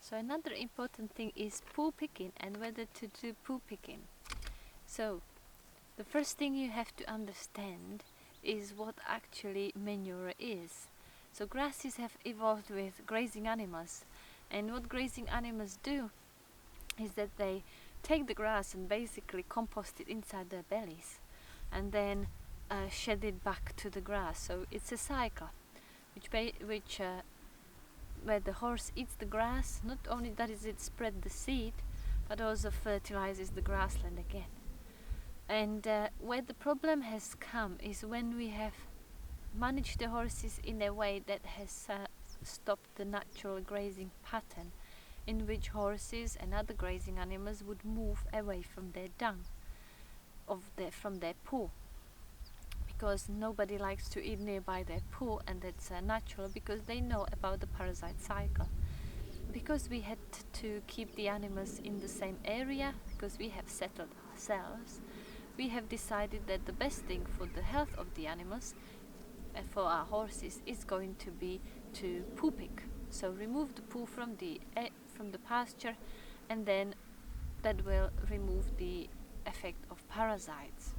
So another important thing is poo picking and whether to do poo picking. So the first thing you have to understand is what actually manure is. So grasses have evolved with grazing animals, and what grazing animals do is that they take the grass and basically compost it inside their bellies and then shed it back to the grass. So it's a cycle where the horse eats the grass. Not only does it spread the seed, but also fertilizes the grassland again. And where the problem has come is when we have managed the horses in a way that has stopped the natural grazing pattern, in which horses and other grazing animals would move away from their dung, from their poo, because nobody likes to eat nearby their poo, and that's natural because they know about the parasite cycle. Because we had to keep the animals in the same area, because we have settled ourselves, we have decided that the best thing for the health of the animals, for our horses, is going to be to poo-pick. So remove the poo from the pasture, and then that will remove the effect of parasites.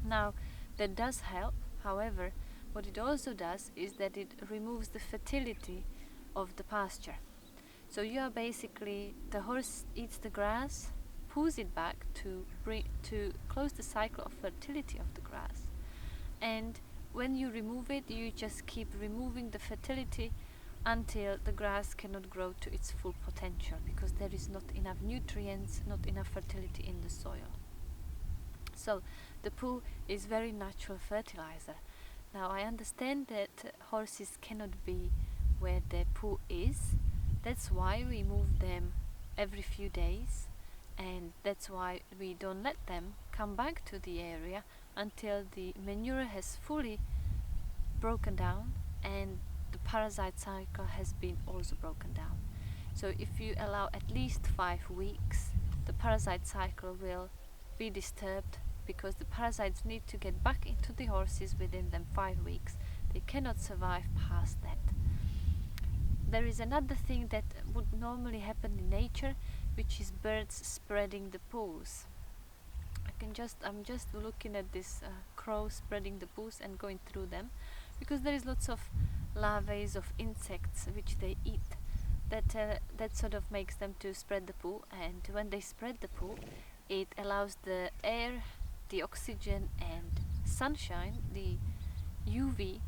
Now, that does help. However, what it also does is that it removes the fertility of the pasture. So you are basically, the horse eats the grass, poos it back to close the cycle of fertility of the grass. And when you remove it, you just keep removing the fertility until the grass cannot grow to its full potential, because there is not enough nutrients, not enough fertility in the soil. So the poo is very natural fertilizer. Now I understand that horses cannot be where their poo is. That's why we move them every few days, and that's why we don't let them come back to the area until the manure has fully broken down and the parasite cycle has been also broken down. So if you allow at least 5 weeks, the parasite cycle will be disturbed, because the parasites need to get back into the horses within them 5 weeks. They cannot survive past that. There is another thing that would normally happen in nature, which is birds spreading the poos. I'm just looking at this crow spreading the poos and going through them, because there is lots of larvae of insects which they eat. That sort of makes them to spread the poo, and when they spread the poo, it allows the air, the oxygen and sunshine, the UV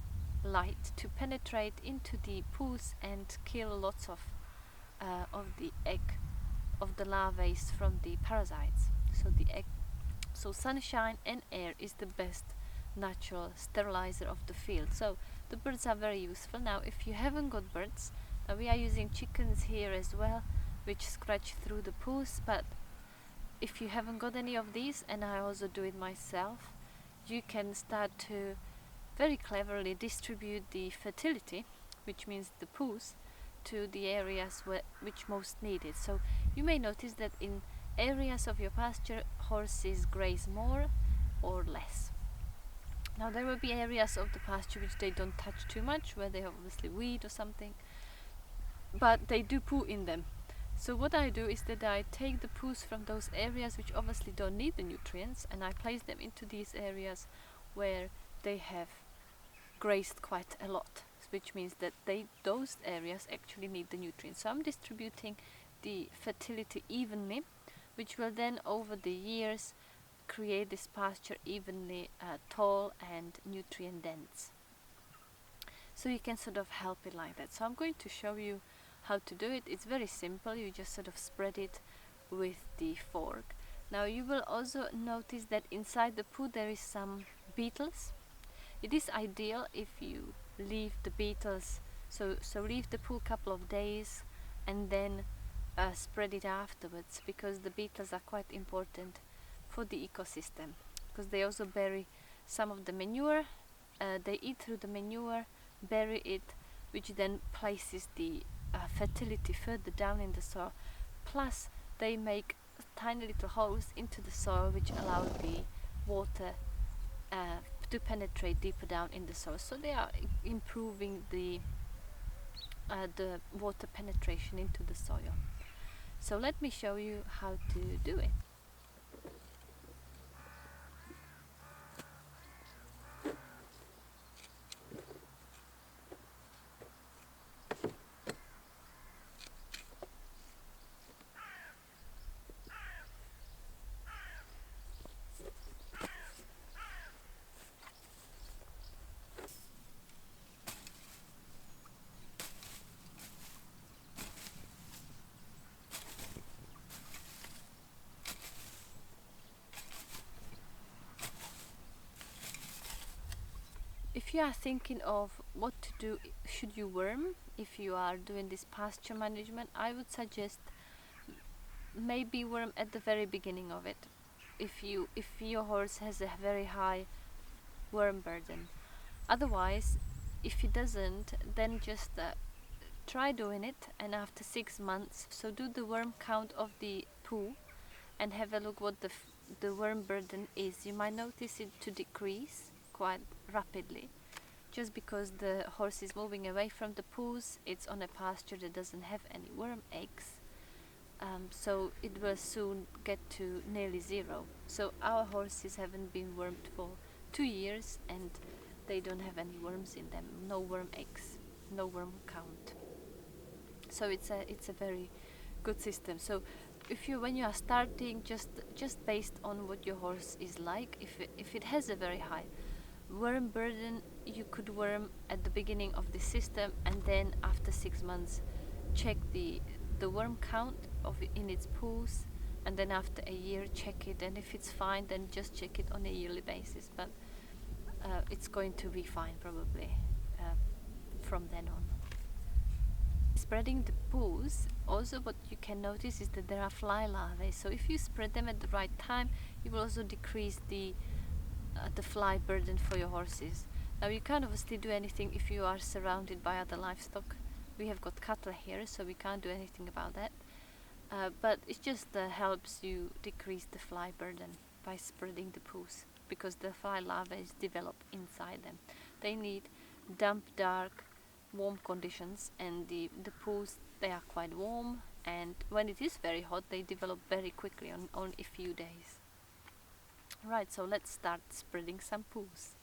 light, to penetrate into the poos and kill lots of the larvae from the parasites. So sunshine and air is the best natural sterilizer of the field. So the birds are very useful. Now if you haven't got birds, we are using chickens here as well, which scratch through the poos, but if you haven't got any of these, and I also do it myself, you can start to very cleverly distribute the fertility, which means the poos, to the areas which most need it. So you may notice that in areas of your pasture, horses graze more or less. Now there will be areas of the pasture which they don't touch too much, where they have obviously weed or something, but they do poo in them. So what I do is that I take the poos from those areas which obviously don't need the nutrients, and I place them into these areas where they have grazed quite a lot, which means that those areas actually need the nutrients. So I'm distributing the fertility evenly, which will then over the years create this pasture evenly tall and nutrient dense. So you can sort of help it like that. So I'm going to show you how to do it. It's very simple. You just sort of spread it with the fork. Now you will also notice that inside the poo there is some beetles. It is ideal if you leave the beetles, so leave the poo a couple of days and then spread it afterwards, because the beetles are quite important for the ecosystem, because they also bury some of the manure. They eat through the manure, bury it, which then places the fertility further down in the soil. Plus they make tiny little holes into the soil which allow the water to penetrate deeper down in the soil. So they are improving the the water penetration into the soil. So let me show you how to do it. If you are thinking of what to do, should you worm if you are doing this pasture management, I would suggest maybe worm at the very beginning of it. If your horse has a very high worm burden. Otherwise, if he doesn't, then just try doing it, and after 6 months, so do the worm count of the poo and have a look what the worm burden is. You might notice it to decrease quite rapidly, just because the horse is moving away from the poos. It's on a pasture that doesn't have any worm eggs, so it will soon get to nearly zero. So our horses haven't been wormed for 2 years, and they don't have any worms in them, no worm eggs, no worm count. So it's a very good system. So when you are starting, just based on what your horse is like, if it has a very high worm burden, you could worm at the beginning of the system, and then after 6 months check the worm count in its poos, and then after a year check it, and if it's fine, then just check it on a yearly basis. But it's going to be fine probably from then on. Spreading the poos, also what you can notice is that there are fly larvae, so if you spread them at the right time, you will also decrease the fly burden for your horses. Now you can't obviously do anything if you are surrounded by other livestock. We have got cattle here, so we can't do anything about that. But it just helps you decrease the fly burden by spreading the poos, because the fly larvae develop inside them. They need damp, dark, warm conditions, and the poos, they are quite warm, and when it is very hot, they develop very quickly on a few days. Right, so let's start spreading some poos.